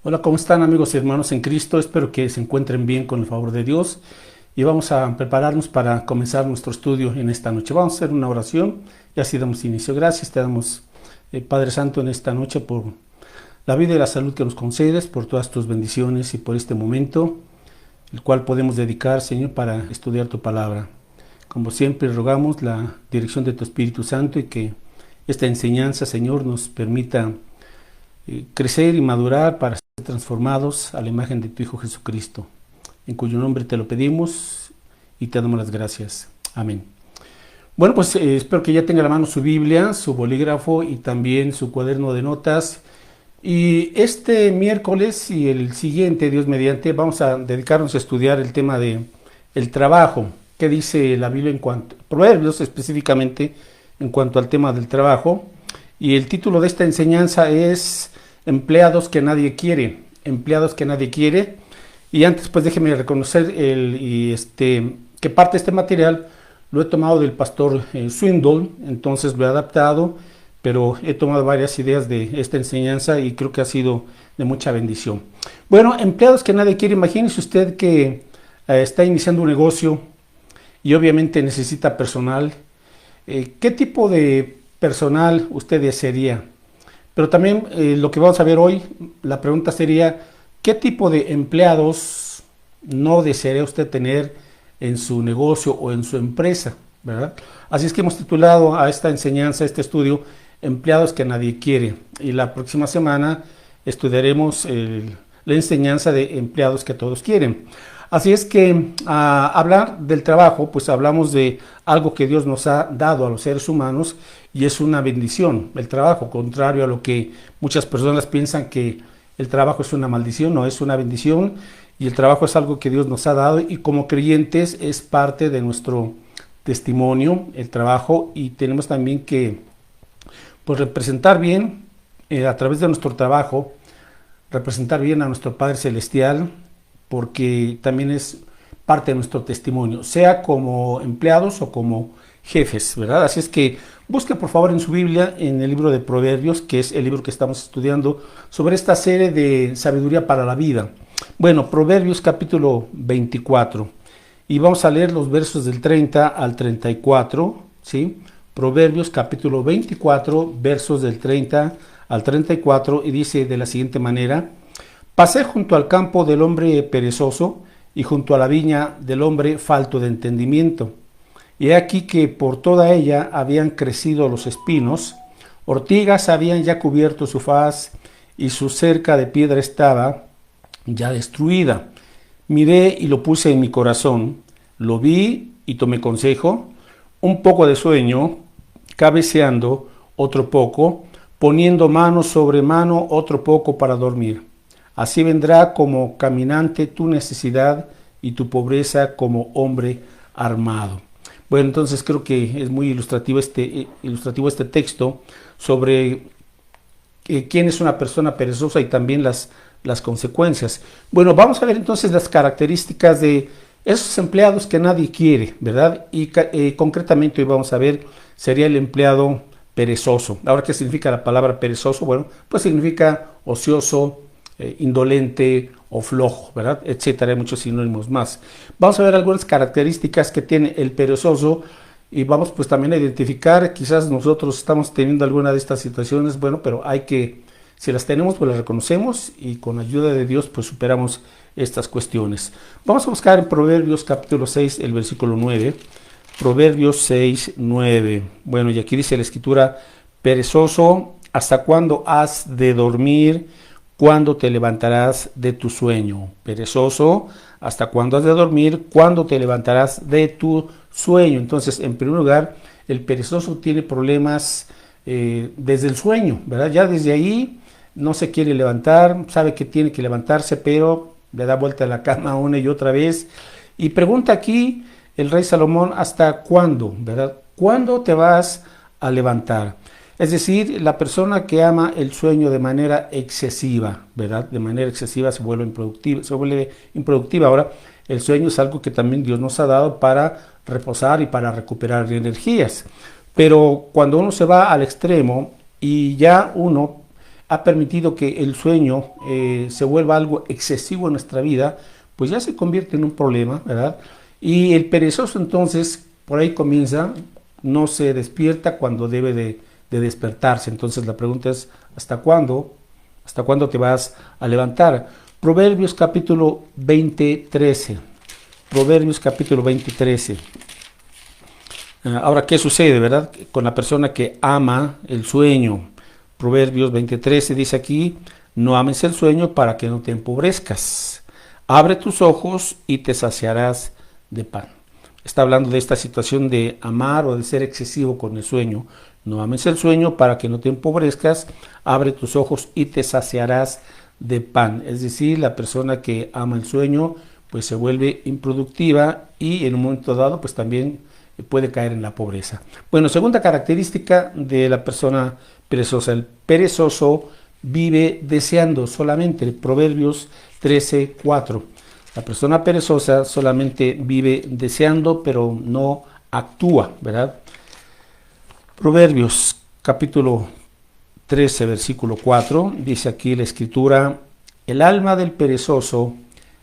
Hola, ¿cómo están amigos y hermanos en Cristo? Espero que se encuentren bien con el favor de Dios y vamos a prepararnos para comenzar nuestro estudio en esta noche. Vamos a hacer una oración y así damos inicio. Gracias te damos, Padre Santo, en esta noche por la vida y la salud que nos concedes, por todas tus bendiciones y por este momento, el cual podemos dedicar, Señor, para estudiar tu palabra. Como siempre, rogamos la dirección de tu Espíritu Santo y que esta enseñanza, Señor, nos permita crecer y madurar para ser transformados a la imagen de tu Hijo Jesucristo, en cuyo nombre te lo pedimos y te damos las gracias. Amén. Bueno, pues espero que ya tenga a la mano su Biblia, su bolígrafo y también su cuaderno de notas. Y este miércoles y el siguiente, Dios mediante, vamos a dedicarnos a estudiar el tema de el trabajo. ¿Qué dice la Biblia en cuanto, Proverbios específicamente, en cuanto al tema del trabajo? Y el título de esta enseñanza es Empleados que nadie quiere. Empleados que nadie quiere. Y antes, pues déjeme reconocer que parte de este material lo he tomado del pastor Swindoll, entonces lo he adaptado, pero he tomado varias ideas de esta enseñanza y creo que ha sido de mucha bendición. Bueno, empleados que nadie quiere. Imagínese usted que está iniciando un negocio y obviamente necesita personal. ¿Qué tipo de personal usted desearía? Pero también lo que vamos a ver hoy, la pregunta sería, ¿qué tipo de empleados no desearía usted tener en su negocio o en su empresa? ¿Verdad? Así es que hemos titulado a esta enseñanza, a este estudio, Empleados que nadie quiere. Y la próxima semana estudiaremos la enseñanza de empleados que todos quieren. Así es que hablar del trabajo, pues hablamos de algo que Dios nos ha dado a los seres humanos y es una bendición. El trabajo, contrario a lo que muchas personas piensan que el trabajo es una maldición, no, es una bendición y el trabajo es algo que Dios nos ha dado y como creyentes es parte de nuestro testimonio, el trabajo, y tenemos también que pues representar bien a través de nuestro trabajo, representar bien a nuestro Padre Celestial, porque también es parte de nuestro testimonio, sea como empleados o como jefes, ¿verdad? Así es que busque por favor en su Biblia, en el libro de Proverbios, que es el libro que estamos estudiando sobre esta serie de sabiduría para la vida. Bueno, Proverbios capítulo 24, y vamos a leer los versos del 30 al 34, ¿sí? Proverbios capítulo 24, versos del 30 al 34, y dice de la siguiente manera: Pasé junto al campo del hombre perezoso y junto a la viña del hombre falto de entendimiento. Y he aquí que por toda ella habían crecido los espinos, ortigas habían ya cubierto su faz y su cerca de piedra estaba ya destruida. Miré y lo puse en mi corazón, lo vi y tomé consejo, un poco de sueño, cabeceando otro poco, poniendo mano sobre mano otro poco para dormir. Así vendrá como caminante tu necesidad y tu pobreza como hombre armado. Bueno, entonces creo que es muy ilustrativo este texto sobre quién es una persona perezosa y también las consecuencias. Bueno, vamos a ver entonces las características de esos empleados que nadie quiere, ¿verdad? Y concretamente hoy vamos a ver, sería el empleado perezoso. Ahora, ¿qué significa la palabra perezoso? Bueno, pues significa ocioso, indolente o flojo, ¿verdad? Etcétera, hay muchos sinónimos más. Vamos a ver algunas características que tiene el perezoso y vamos pues también a identificar, quizás nosotros estamos teniendo alguna de estas situaciones, bueno, pero hay que, si las tenemos, pues las reconocemos y con ayuda de Dios pues superamos estas cuestiones. Vamos a buscar en Proverbios capítulo 6, el versículo 9, Proverbios 6, 9. Bueno, y aquí dice la escritura: perezoso, ¿hasta cuándo has de dormir? ¿Cuándo te levantarás de tu sueño? Perezoso, ¿hasta cuándo has de dormir? ¿Cuándo te levantarás de tu sueño? Entonces, en primer lugar, el perezoso tiene problemas desde el sueño, ¿verdad? Ya desde ahí no se quiere levantar, sabe que tiene que levantarse, pero le da vuelta a la cama una y otra vez. Y pregunta aquí el rey Salomón: ¿hasta cuándo? ¿Verdad? ¿Cuándo te vas a levantar? Es decir, la persona que ama el sueño de manera excesiva, ¿verdad? De manera excesiva se vuelve improductiva. Ahora, el sueño es algo que también Dios nos ha dado para reposar y para recuperar energías. Pero cuando uno se va al extremo y ya uno ha permitido que el sueño se vuelva algo excesivo en nuestra vida, pues ya se convierte en un problema, ¿verdad? Y el perezoso entonces, por ahí comienza, no se despierta cuando debe de despertarse. Entonces la pregunta es, ¿hasta cuándo? ¿Hasta cuándo te vas a levantar? Proverbios capítulo 20:13. Proverbios capítulo 20:13. Ahora, ¿qué sucede, verdad? Con la persona que ama el sueño. Proverbios 20:13 dice aquí, no ames el sueño para que no te empobrezcas. Abre tus ojos y te saciarás de pan. Está hablando de esta situación de amar o de ser excesivo con el sueño. No ames el sueño para que no te empobrezcas. Abre tus ojos y te saciarás de pan. Es decir, la persona que ama el sueño pues se vuelve improductiva y en un momento dado pues también puede caer en la pobreza. Bueno, segunda característica de la persona perezosa. El perezoso vive deseando solamente. Proverbios 13:4. La persona perezosa solamente vive deseando, pero no actúa, ¿verdad? Proverbios capítulo 13, versículo 4, dice aquí la escritura, el alma del perezoso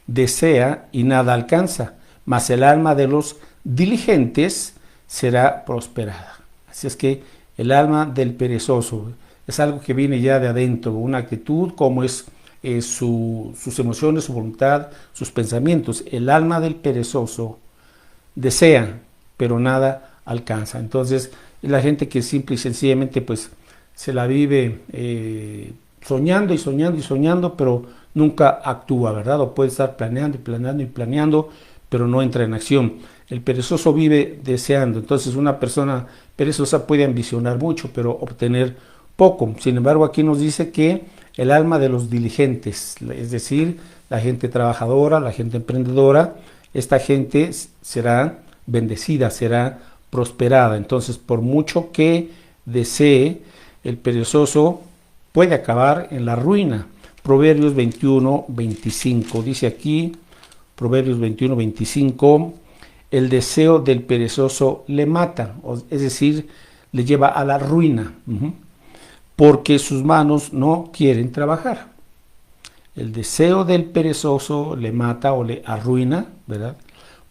desea y nada alcanza, mas el alma de los diligentes será prosperada. Así es que el alma del perezoso es algo que viene ya de adentro, una actitud como es sus emociones, su voluntad, sus pensamientos. El alma del perezoso desea, pero nada alcanza. Entonces, la gente que simple y sencillamente pues se la vive soñando y soñando y soñando, pero nunca actúa, ¿verdad? O puede estar planeando y planeando y planeando, pero no entra en acción. El perezoso vive deseando. Entonces, una persona perezosa puede ambicionar mucho, pero obtener poco. Sin embargo, aquí nos dice que el alma de los diligentes, es decir, la gente trabajadora, la gente emprendedora, esta gente será bendecida, será prosperada. Entonces, por mucho que desee, el perezoso puede acabar en la ruina. Proverbios 21:25, dice aquí, Proverbios 21:25, el deseo del perezoso le mata, es decir, le lleva a la ruina. Porque sus manos no quieren trabajar. El deseo del perezoso le mata o le arruina, ¿verdad?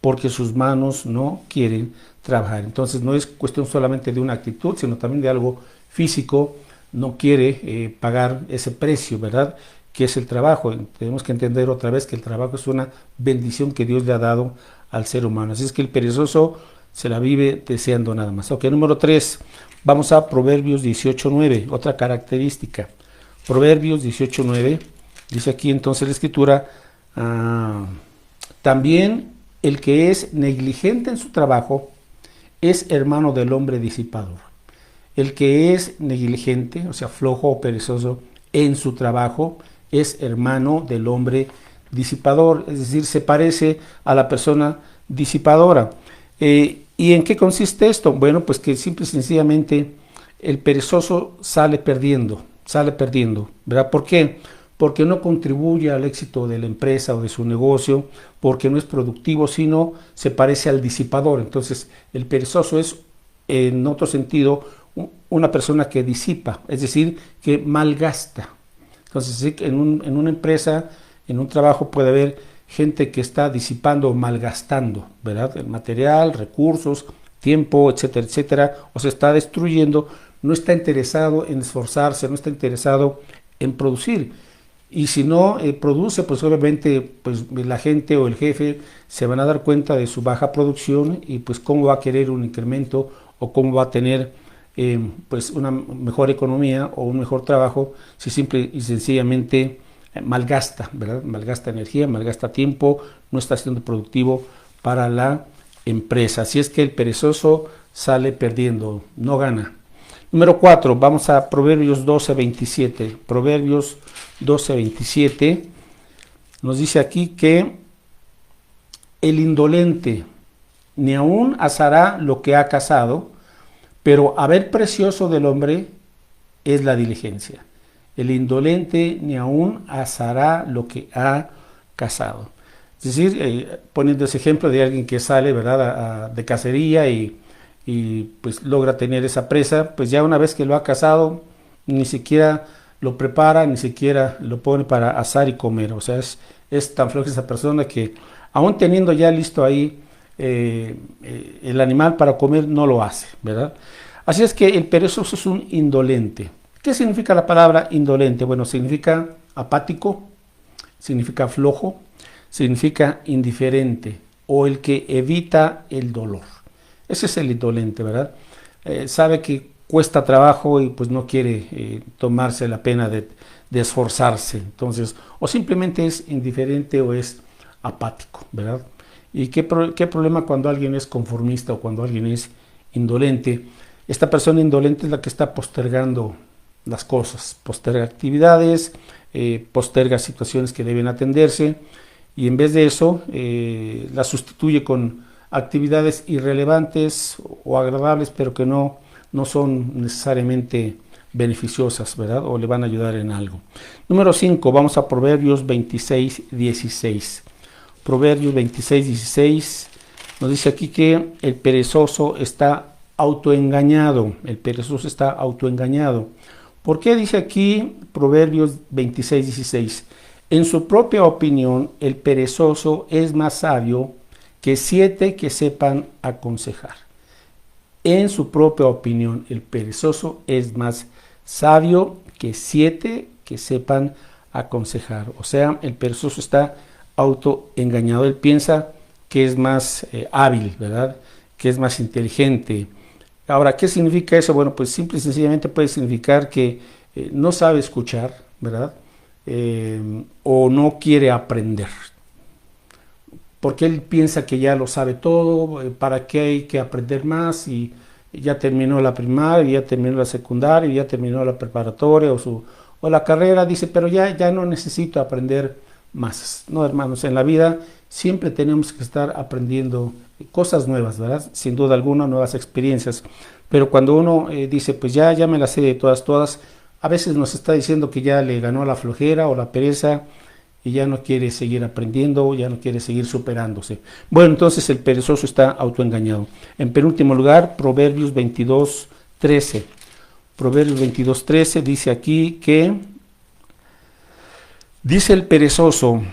Porque sus manos no quieren trabajar. Entonces no es cuestión solamente de una actitud, sino también de algo físico. No quiere pagar ese precio, ¿verdad? Que es el trabajo. Tenemos que entender otra vez que el trabajo es una bendición que Dios le ha dado al ser humano. Así es que el perezoso se la vive deseando nada más. Ok, número 3. Vamos a Proverbios 18:9, otra característica. Proverbios 18:9, dice aquí entonces la escritura, también el que es negligente en su trabajo es hermano del hombre disipador. El que es negligente, o sea, flojo o perezoso en su trabajo, es hermano del hombre disipador, es decir, se parece a la persona disipadora. ¿Y en qué consiste esto? Bueno, pues que simple y sencillamente el perezoso sale perdiendo, ¿verdad? ¿Por qué? Porque no contribuye al éxito de la empresa o de su negocio, porque no es productivo, sino se parece al disipador. Entonces, el perezoso es, en otro sentido, una persona que disipa, es decir, que malgasta. Entonces, sí, en una empresa, en un trabajo puede haber gente que está disipando o malgastando, ¿verdad? El material, recursos, tiempo, etcétera, etcétera, o se está destruyendo, no está interesado en esforzarse, no está interesado en producir. Y si no produce, pues obviamente pues, la gente o el jefe se van a dar cuenta de su baja producción y pues cómo va a querer un incremento o cómo va a tener pues una mejor economía o un mejor trabajo si simple y sencillamente malgasta, ¿verdad? Malgasta energía, malgasta tiempo, no está siendo productivo para la empresa. Así es que el perezoso sale perdiendo, no gana. Número 4, vamos a Proverbios 12:27. Proverbios 12:27 nos dice aquí que el indolente ni aún asará lo que ha cazado, pero haber precioso del hombre es la diligencia. El indolente ni aún asará lo que ha cazado. Es decir, poniendo ese ejemplo de alguien que sale, ¿verdad?, de cacería y pues logra tener esa presa, pues ya una vez que lo ha cazado, ni siquiera lo prepara, ni siquiera lo pone para asar y comer. O sea, es tan floja esa persona que aún teniendo ya listo ahí el animal para comer, no lo hace, ¿verdad? Así es que el perezoso es un indolente. ¿Qué significa la palabra indolente? Bueno, significa apático, significa flojo, significa indiferente o el que evita el dolor. Ese es el indolente, ¿verdad? Sabe que cuesta trabajo y pues no quiere tomarse la pena de esforzarse. Entonces, o simplemente es indiferente o es apático, ¿verdad? ¿Y qué problema cuando alguien es conformista o cuando alguien es indolente? Esta persona indolente es la que está postergando las cosas, posterga actividades, posterga situaciones que deben atenderse y en vez de eso la sustituye con actividades irrelevantes o agradables, pero que no son necesariamente beneficiosas, ¿verdad? O le van a ayudar en algo. Número 5, vamos a Proverbios 26, 16. Proverbios 26, 16 nos dice aquí que el perezoso está autoengañado. El perezoso está autoengañado. ¿Por qué dice aquí Proverbios 26, 16? En su propia opinión, el perezoso es más sabio que 7 que sepan aconsejar. En su propia opinión, el perezoso es más sabio que 7 que sepan aconsejar. O sea, el perezoso está autoengañado. Él piensa que es más hábil, ¿verdad? Que es más inteligente. Ahora, ¿qué significa eso? Bueno, pues simple y sencillamente puede significar que no sabe escuchar, ¿verdad? O no quiere aprender. Porque él piensa que ya lo sabe todo, ¿para qué hay que aprender más? Y ya terminó la primaria, ya terminó la secundaria, ya terminó la preparatoria o la carrera, dice, pero ya no necesito aprender más. No, hermanos, en la vida siempre tenemos que estar aprendiendo cosas nuevas, ¿verdad? Sin duda alguna, nuevas experiencias. Pero cuando uno dice, pues ya me las sé de todas, a veces nos está diciendo que ya le ganó la flojera o la pereza y ya no quiere seguir aprendiendo, ya no quiere seguir superándose. Bueno, entonces el perezoso está autoengañado. En penúltimo lugar, Proverbios 22, 13. Proverbios 22, 13 dice aquí que dice el perezoso,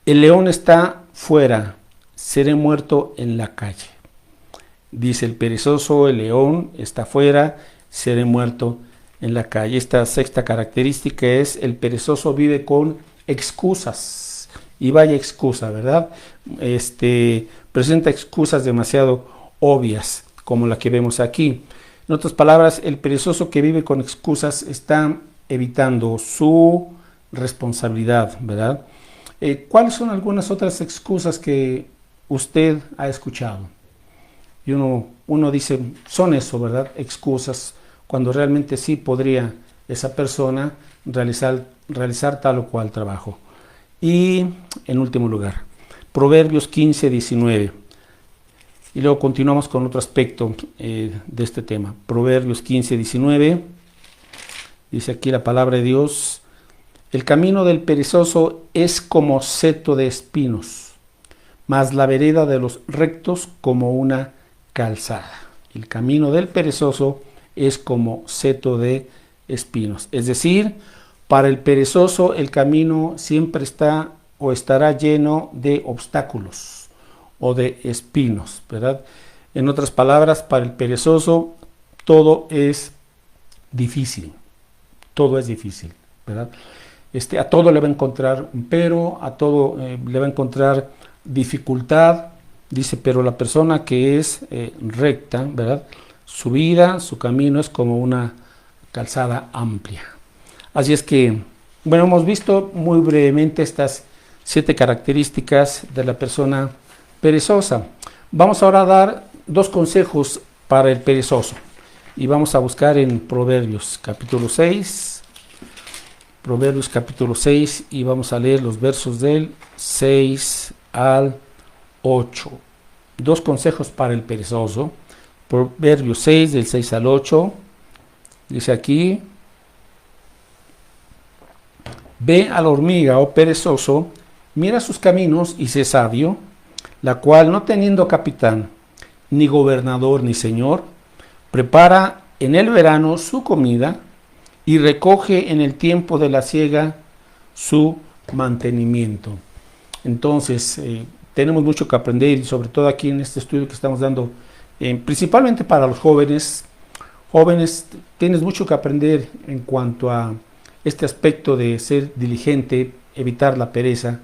el león está fuera, seré muerto en la calle. Dice el perezoso, el león está fuera, seré muerto en la calle. Esta sexta característica es el perezoso vive con excusas. Y vaya excusa, ¿verdad? Presenta excusas demasiado obvias, como la que vemos aquí. En otras palabras, el perezoso que vive con excusas está evitando su responsabilidad, ¿verdad? ¿Cuáles son algunas otras excusas que usted ha escuchado? Y uno dice, son eso, ¿verdad? Excusas, cuando realmente sí podría esa persona realizar tal o cual trabajo. Y en último lugar, Proverbios 15, 19. Y luego continuamos con otro aspecto de este tema. Proverbios 15, 19. Dice aquí la palabra de Dios. El camino del perezoso es como seto de espinos, mas la vereda de los rectos como una calzada. El camino del perezoso es como seto de espinos. Es decir, para el perezoso el camino siempre está o estará lleno de obstáculos o de espinos, ¿verdad? En otras palabras, para el perezoso todo es difícil, ¿verdad? A todo le va a encontrar un pero, a todo le va a encontrar dificultad, dice, pero la persona que es recta, ¿verdad? Su vida, su camino es como una calzada amplia. Así es que, bueno, hemos visto muy brevemente estas 7 características de la persona perezosa. Vamos ahora a dar 2 consejos para el perezoso y vamos a buscar en Proverbios capítulo 6. Proverbios capítulo 6 y vamos a leer los versos del 6 al 8. 2 consejos para el perezoso. Proverbios 6 del 6 al 8. Dice aquí, ve a la hormiga, oh perezoso, mira sus caminos y sé sabio, la cual no teniendo capitán, ni gobernador, ni señor, prepara en el verano su comida y recoge en el tiempo de la siega su mantenimiento. Entonces, tenemos mucho que aprender, y sobre todo aquí en este estudio que estamos dando, principalmente para los jóvenes. Jóvenes, tienes mucho que aprender en cuanto a este aspecto de ser diligente, evitar la pereza.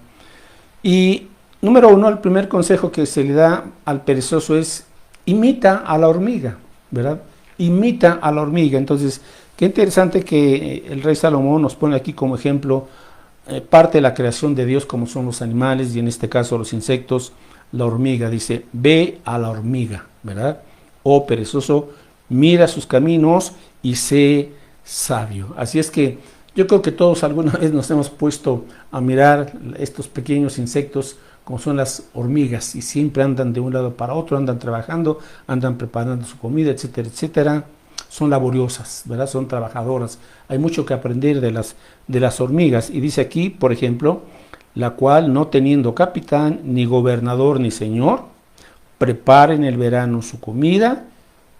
Y número uno, el primer consejo que se le da al perezoso es: imita a la hormiga, ¿verdad? Imita a la hormiga. Entonces, qué interesante que el rey Salomón nos pone aquí como ejemplo parte de la creación de Dios, como son los animales, y en este caso los insectos. La hormiga dice: ve a la hormiga, ¿verdad? Oh perezoso, mira sus caminos y sé sabio. Así es que yo creo que todos alguna vez nos hemos puesto a mirar estos pequeños insectos como son las hormigas, y siempre andan de un lado para otro, andan trabajando, andan preparando su comida, etcétera, etcétera. Son laboriosas, ¿verdad? Son trabajadoras. Hay mucho que aprender de las hormigas. Y dice aquí, por ejemplo, la cual, no teniendo capitán, ni gobernador, ni señor, prepara en el verano su comida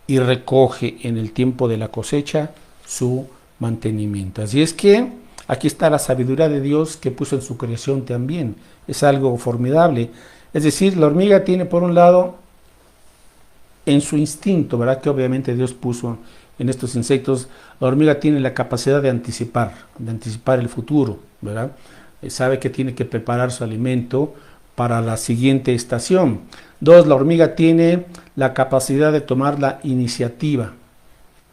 y recoge en el tiempo de la cosecha su mantenimiento. Así es que aquí está la sabiduría de Dios que puso en su creación también. Es algo formidable. Es decir, la hormiga tiene por un lado en su instinto, ¿verdad? Que obviamente Dios puso en estos insectos. La hormiga tiene la capacidad de anticipar el futuro, ¿verdad? Sabe que tiene que preparar su alimento para la siguiente estación. Dos, la hormiga tiene la capacidad de tomar la iniciativa,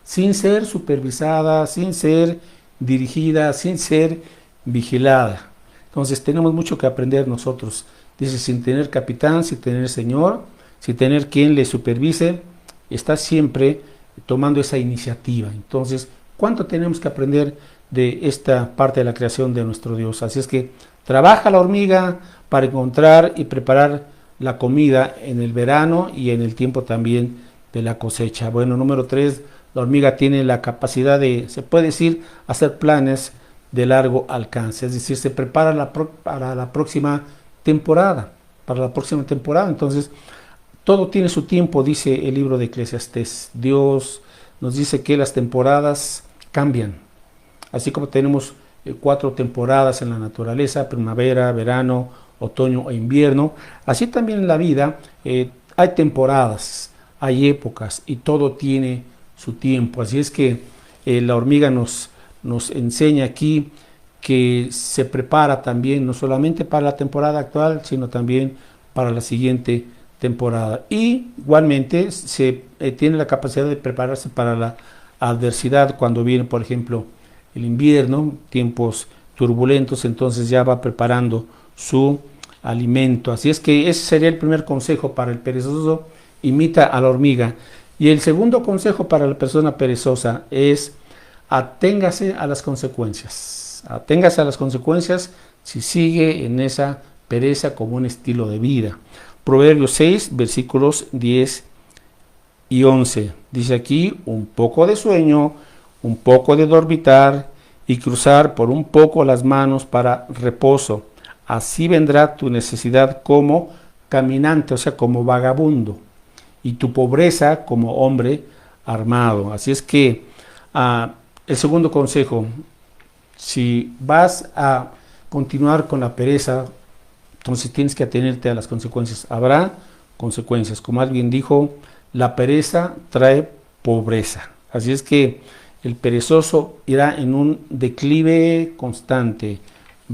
sin ser supervisada, sin ser dirigida, sin ser vigilada. Entonces tenemos mucho que aprender nosotros. Dice, sin tener capitán, sin tener señor, sin tener quien le supervise, está siempre tomando esa iniciativa. Entonces, ¿cuánto tenemos que aprender de esta parte de la creación de nuestro Dios? Así es que trabaja la hormiga para encontrar y preparar la comida en el verano y en el tiempo también de la cosecha. Bueno, número 3, la hormiga tiene la capacidad de, se puede decir, hacer planes de largo alcance, es decir, se prepara para la próxima temporada, Entonces, todo tiene su tiempo, dice el libro de Eclesiastés. Dios nos dice que las temporadas cambian, así como tenemos 4 temporadas en la naturaleza: primavera, verano, otoño e invierno. Así también en la vida hay temporadas, hay épocas, y todo tiene su tiempo. Así es que la hormiga nos enseña aquí que se prepara también, no solamente para la temporada actual, sino también para la siguiente temporada. Y igualmente se tiene la capacidad de prepararse para la adversidad cuando viene, por ejemplo, el invierno, tiempos turbulentos. Entonces ya va preparando su alimento. Así es que ese sería el primer consejo para el perezoso: imita a la hormiga. Y el segundo consejo para la persona perezosa es: aténgase a las consecuencias. Aténgase a las consecuencias si sigue en esa pereza como un estilo de vida. Proverbios 6, versículos 10 y 11. Dice aquí: un poco de sueño, un poco de dormitar y cruzar por un poco las manos para reposo. Así vendrá tu necesidad como caminante, o sea, como vagabundo, y tu pobreza como hombre armado. Así es que el segundo consejo: si vas a continuar con la pereza, entonces tienes que atenerte a las consecuencias. Habrá consecuencias. Como alguien dijo, la pereza trae pobreza. Así es que el perezoso irá en un declive constante,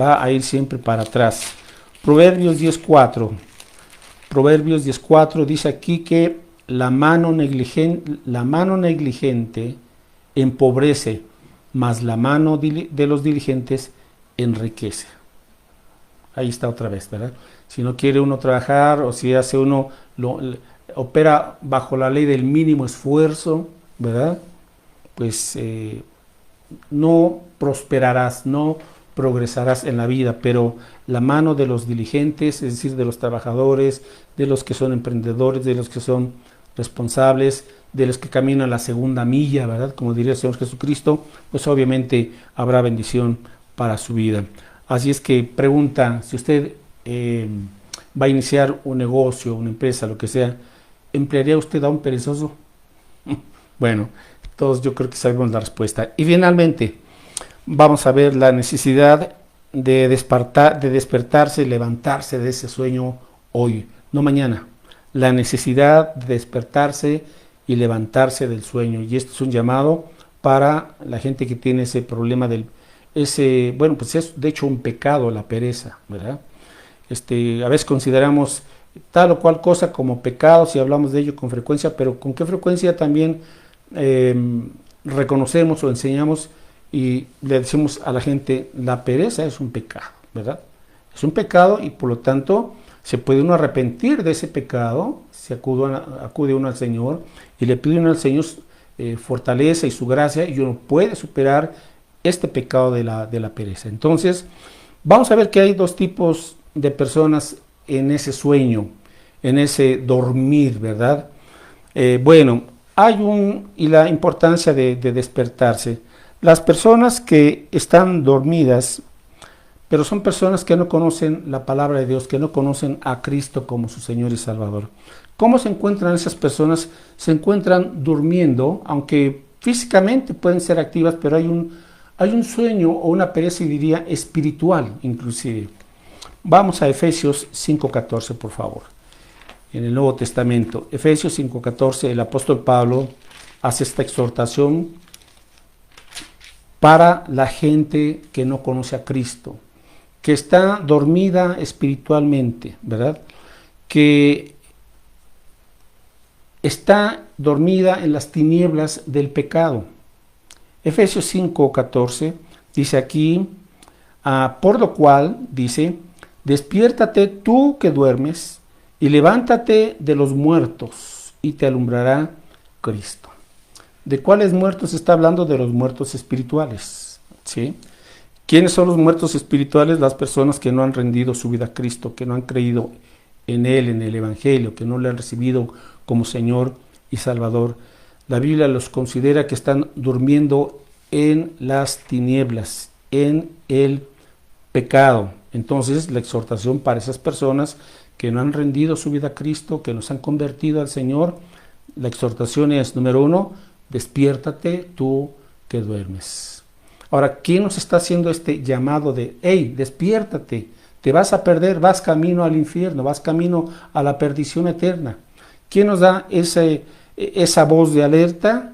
va a ir siempre para atrás. Proverbios 10:4. Proverbios 10:4 dice aquí que la mano negligente empobrece, mas la mano de los diligentes enriquece. Ahí está otra vez, ¿verdad? Si no quiere uno trabajar, o si hace uno, opera bajo la ley del mínimo esfuerzo, ¿verdad? Pues no prosperarás, no progresarás en la vida. Pero la mano de los diligentes, es decir, de los trabajadores, de los que son emprendedores, de los que son responsables, de los que caminan la segunda milla, ¿verdad? Como diría el Señor Jesucristo, pues obviamente habrá bendición para su vida. Así es que pregunta, si usted va a iniciar un negocio, una empresa, lo que sea, ¿emplearía usted a un perezoso? Bueno, todos yo creo que sabemos la respuesta. Y finalmente, vamos a ver la necesidad de despertarse y levantarse de ese sueño hoy, no mañana. La necesidad de despertarse y levantarse del sueño. Y esto es un llamado para la gente que tiene ese problema bueno, pues es de hecho un pecado la pereza, ¿verdad? A veces consideramos tal o cual cosa como pecado si hablamos de ello con frecuencia, pero con qué frecuencia también reconocemos o enseñamos y le decimos a la gente, la pereza es un pecado, ¿verdad? Es un pecado y por lo tanto se puede uno arrepentir de ese pecado, se acude uno al Señor y le pide uno al Señor fortaleza y su gracia, y uno puede superar este pecado de la pereza. Entonces, vamos a ver que hay dos tipos de personas en ese sueño, en ese dormir, ¿verdad? Bueno, y la importancia de despertarse. Las personas que están dormidas, pero son personas que no conocen la palabra de Dios, que no conocen a Cristo como su Señor y Salvador. ¿Cómo se encuentran esas personas? Se encuentran durmiendo, aunque físicamente pueden ser activas, pero hay un sueño o una pereza, y diría espiritual inclusive. Vamos a Efesios 5:14, por favor. En el Nuevo Testamento, Efesios 5:14, el apóstol Pablo hace esta exhortación para la gente que no conoce a Cristo, que está dormida espiritualmente, ¿verdad? Que está dormida en las tinieblas del pecado. Efesios 5:14 dice aquí, por lo cual, dice, despiértate tú que duermes y levántate de los muertos y te alumbrará Cristo. ¿De cuáles muertos está hablando? De los muertos espirituales, ¿sí? ¿Quiénes son los muertos espirituales? Las personas que no han rendido su vida a Cristo, que no han creído en Él, en el Evangelio, que no le han recibido como Señor y Salvador. La Biblia los considera que están durmiendo en las tinieblas, en el pecado. Entonces, la exhortación para esas personas que no han rendido su vida a Cristo, que nos han convertido al Señor, la exhortación es, número 1, despiértate tú que duermes. Ahora, ¿quién nos está haciendo este llamado de, hey, despiértate, te vas a perder, vas camino al infierno, vas camino a la perdición eterna? ¿Quién nos da esa voz de alerta?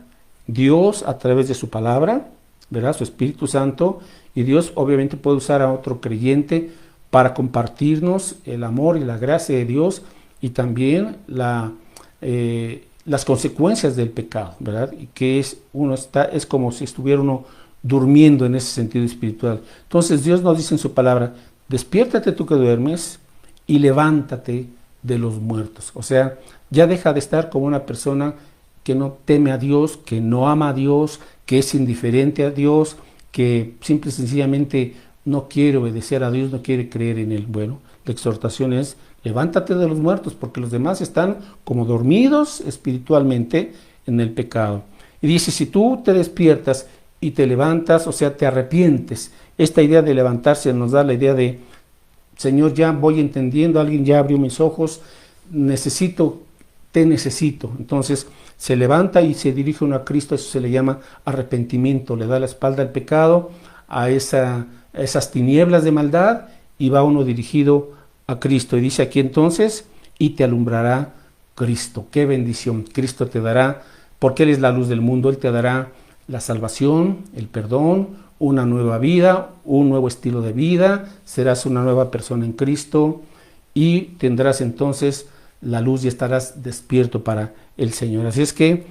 Dios, a través de su palabra, ¿verdad? Su Espíritu Santo, y Dios obviamente puede usar a otro creyente para compartirnos el amor y la gracia de Dios, y también las consecuencias del pecado, ¿verdad? Y que es como si estuviera uno durmiendo en ese sentido espiritual. Entonces Dios nos dice en su palabra, despiértate tú que duermes y levántate de los muertos. O sea, ya deja de estar como una persona que no teme a Dios, que no ama a Dios, que es indiferente a Dios, que simple y sencillamente no quiere obedecer a Dios, no quiere creer en Él. Bueno, la exhortación es, levántate de los muertos, porque los demás están como dormidos espiritualmente en el pecado. Y dice, si tú te despiertas y te levantas, o sea, te arrepientes. Esta idea de levantarse nos da la idea de, Señor, ya voy entendiendo, alguien ya abrió mis ojos, te necesito. Entonces se levanta y se dirige uno a Cristo, eso se le llama arrepentimiento, le da la espalda al pecado, a esas tinieblas de maldad, y va uno dirigido a Cristo. Y dice aquí entonces, y te alumbrará Cristo. ¡Qué bendición! Cristo te dará, porque Él es la luz del mundo, Él te dará la salvación, el perdón, una nueva vida, un nuevo estilo de vida, serás una nueva persona en Cristo y tendrás entonces la luz y estarás despierto para el Señor. Así es que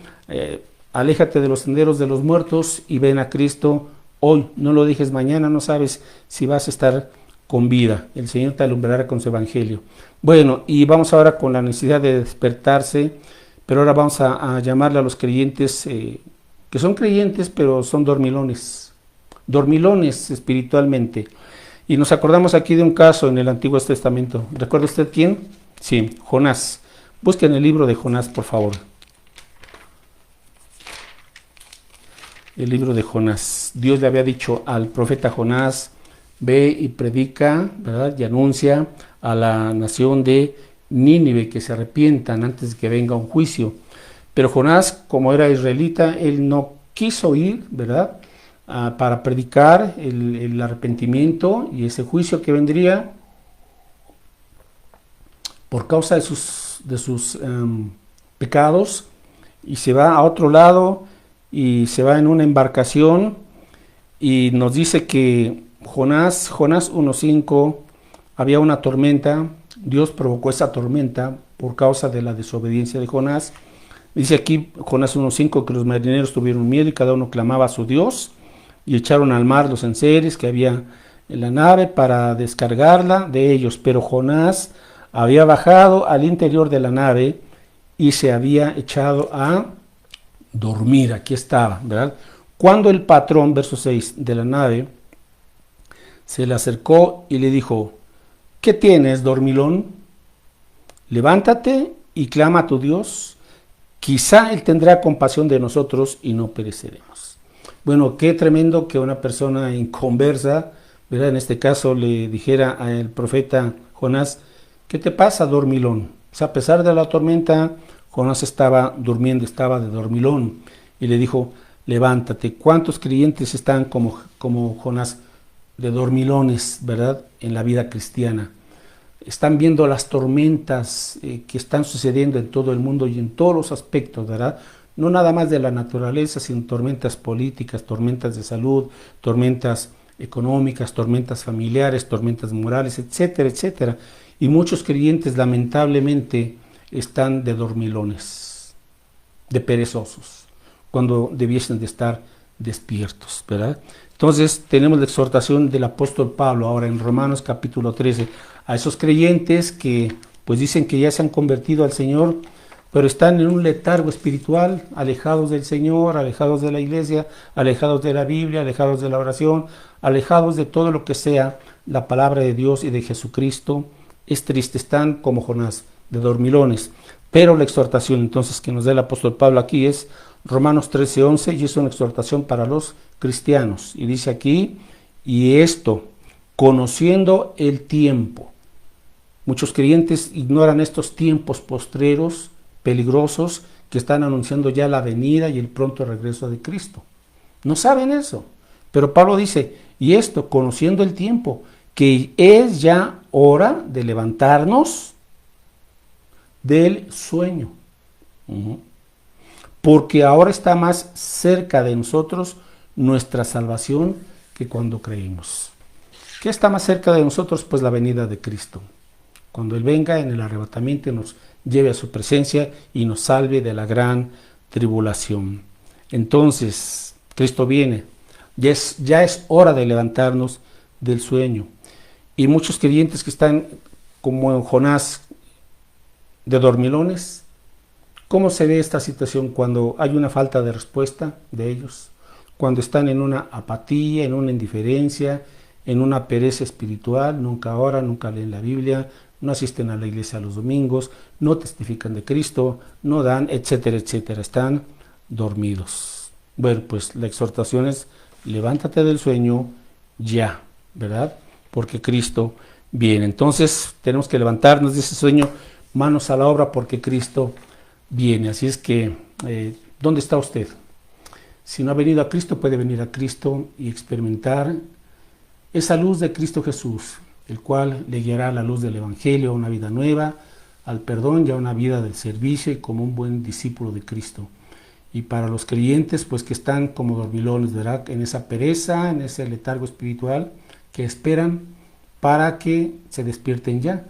aléjate de los senderos de los muertos y ven a Cristo hoy, no lo dejes mañana, no sabes si vas a estar con vida. El Señor te alumbrará con su evangelio. Bueno, y vamos ahora con la necesidad de despertarse, pero ahora vamos a llamarle a los creyentes que son creyentes, pero son dormilones espiritualmente. Y nos acordamos aquí de un caso en el Antiguo Testamento. ¿Recuerda usted quién? Sí, Jonás. Busquen el libro de Jonás, por favor. El libro de Jonás. Dios le había dicho al profeta Jonás, ve y predica, ¿verdad? Y anuncia a la nación de Nínive que se arrepientan antes de que venga un juicio. Pero Jonás, como era israelita, él no quiso ir, ¿verdad?, para predicar el arrepentimiento y ese juicio que vendría por causa de sus pecados, y se va a otro lado y se va en una embarcación, y nos dice que Jonás 1:5, había una tormenta, Dios provocó esa tormenta por causa de la desobediencia de Jonás. Dice aquí Jonás 1:5 que los marineros tuvieron miedo y cada uno clamaba a su Dios, y echaron al mar los enseres que había en la nave para descargarla de ellos, pero Jonás había bajado al interior de la nave y se había echado a dormir. Aquí estaba, ¿verdad? Cuando el patrón, verso 6, de la nave se le acercó y le dijo: ¿qué tienes, dormilón? Levántate y clama a tu Dios, quizá Él tendrá compasión de nosotros y no pereceremos. Bueno, qué tremendo que una persona inconversa, ¿verdad?, en este caso le dijera al profeta Jonás: ¿qué te pasa, dormilón? O sea, a pesar de la tormenta, Jonás estaba durmiendo, estaba de dormilón, y le dijo: levántate. ¿Cuántos creyentes están como Jonás, de dormilones, verdad, en la vida cristiana? Están viendo las tormentas que están sucediendo en todo el mundo y en todos los aspectos, ¿verdad? No nada más de la naturaleza, sino tormentas políticas, tormentas de salud, tormentas económicas, tormentas familiares, tormentas morales, etcétera, etcétera. Y muchos creyentes lamentablemente están de dormilones, de perezosos, cuando debiesen de estar despiertos, ¿verdad? Entonces tenemos la exhortación del apóstol Pablo ahora en Romanos capítulo 13 a esos creyentes que pues dicen que ya se han convertido al Señor, pero están en un letargo espiritual, alejados del Señor, alejados de la iglesia, alejados de la Biblia, alejados de la oración, alejados de todo lo que sea la palabra de Dios y de Jesucristo. Es triste, están como Jonás, de dormilones. Pero la exhortación entonces que nos da el apóstol Pablo aquí es Romanos 13:11, y es una exhortación para los cristianos. Y dice aquí: y esto, conociendo el tiempo. Muchos creyentes ignoran estos tiempos postreros, peligrosos, que están anunciando ya la venida y el pronto regreso de Cristo. No saben eso. Pero Pablo dice: y esto, conociendo el tiempo, que es ya hora de levantarnos del sueño. Porque ahora está más cerca de nosotros nuestra salvación que cuando creímos. ¿Qué está más cerca de nosotros? Pues la venida de Cristo. Cuando Él venga en el arrebatamiento, nos lleve a su presencia y nos salve de la gran tribulación. Entonces, Cristo viene. Ya es hora de levantarnos del sueño. Y muchos creyentes que están como en Jonás, de dormilones. ¿Cómo se ve esta situación cuando hay una falta de respuesta de ellos? Cuando están en una apatía, en una indiferencia, en una pereza espiritual, nunca oran, nunca leen la Biblia, no asisten a la iglesia los domingos, no testifican de Cristo, no dan, etcétera, etcétera. Están dormidos. Bueno, pues la exhortación es: levántate del sueño ya, ¿verdad? Porque Cristo viene. Entonces tenemos que levantarnos de ese sueño, manos a la obra, porque Cristo viene. Así es que, ¿dónde está usted? Si no ha venido a Cristo, puede venir a Cristo y experimentar esa luz de Cristo Jesús, el cual le guiará a la luz del Evangelio, a una vida nueva, al perdón y a una vida del servicio, y como un buen discípulo de Cristo. Y para los creyentes, pues que están como dormilones, ¿verdad?, en esa pereza, en ese letargo espiritual, que esperan para que se despierten ya.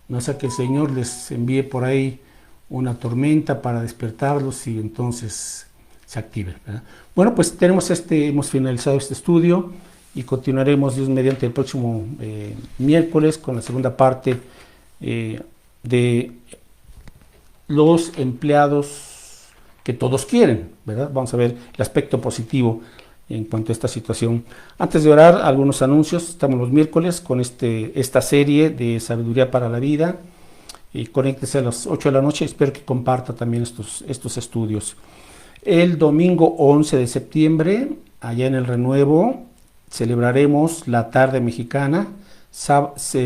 No sea que el Señor les envíe por ahí una tormenta para despertarlos y entonces se activen, ¿verdad? Bueno, pues hemos finalizado este estudio y continuaremos, Dios mediante, el próximo miércoles con la segunda parte de los empleados que todos quieren, ¿verdad? Vamos a ver el aspecto positivo en cuanto a esta situación. Antes de orar, algunos anuncios. Estamos los miércoles con esta serie de Sabiduría para la Vida. Y conéctese a las 8 de la noche. Espero que comparta también estos estudios. El domingo 11 de septiembre, allá en el Renuevo, celebraremos la tarde mexicana.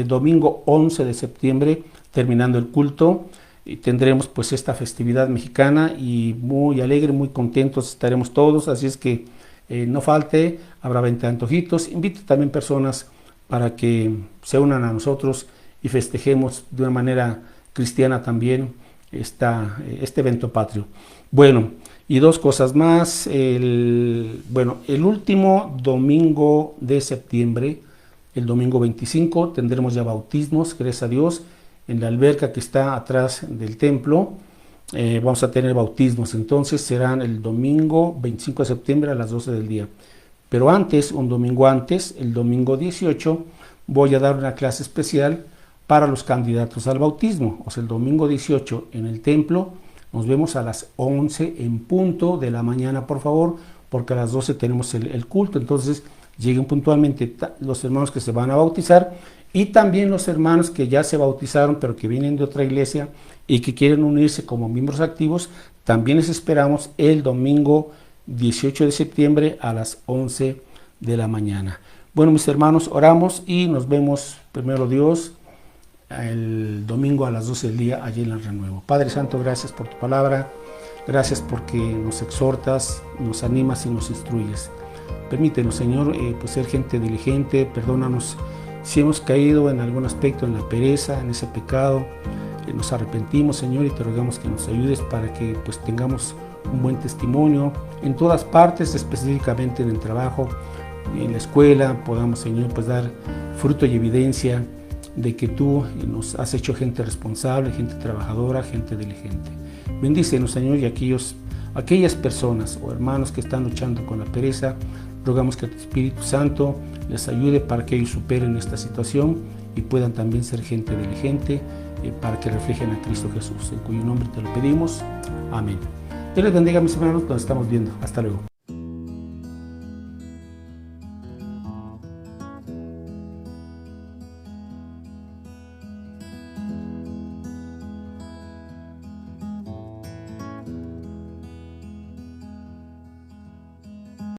Domingo 11 de septiembre, terminando el culto, y tendremos pues esta festividad mexicana, y muy alegre, muy contentos estaremos todos. Así es que no falte, habrá venta de antojitos. Invito también personas para que se unan a nosotros y festejemos de una manera cristiana también este evento patrio. Bueno, y dos cosas más. El último domingo de septiembre, el domingo 25, tendremos ya bautismos, gracias a Dios, en la alberca que está atrás del templo. Vamos a tener bautismos, entonces serán el domingo 25 de septiembre a las 12 del día. Pero antes, un domingo antes, el domingo 18, voy a dar una clase especial para los candidatos al bautismo. O sea, el domingo 18 en el templo, nos vemos a las 11 en punto de la mañana, por favor, porque a las 12 tenemos el culto. Entonces, lleguen puntualmente los hermanos que se van a bautizar y también los hermanos que ya se bautizaron, pero que vienen de otra iglesia y que quieren unirse como miembros activos. También les esperamos el domingo 18 de septiembre a las 11 de la mañana. Bueno, mis hermanos, oramos y nos vemos, primero Dios, el domingo a las 12 del día allí en el Renuevo. Padre Santo, gracias por tu palabra, gracias porque nos exhortas, nos animas y nos instruyes. Permítenos, Señor, pues ser gente diligente. Perdónanos si hemos caído en algún aspecto en la pereza, en ese pecado. Nos arrepentimos, Señor, y te rogamos que nos ayudes para que pues tengamos un buen testimonio en todas partes, específicamente en el trabajo, en la escuela, podamos, Señor, pues dar fruto y evidencia de que tú nos has hecho gente responsable, gente trabajadora, gente diligente. Bendícenos, Señor, y aquellas personas o hermanos que están luchando con la pereza, rogamos que tu Espíritu Santo les ayude para que ellos superen esta situación y puedan también ser gente diligente para que reflejen a Cristo Jesús, en cuyo nombre te lo pedimos. Amén. Dios les bendiga, mis hermanos, nos estamos viendo. Hasta luego.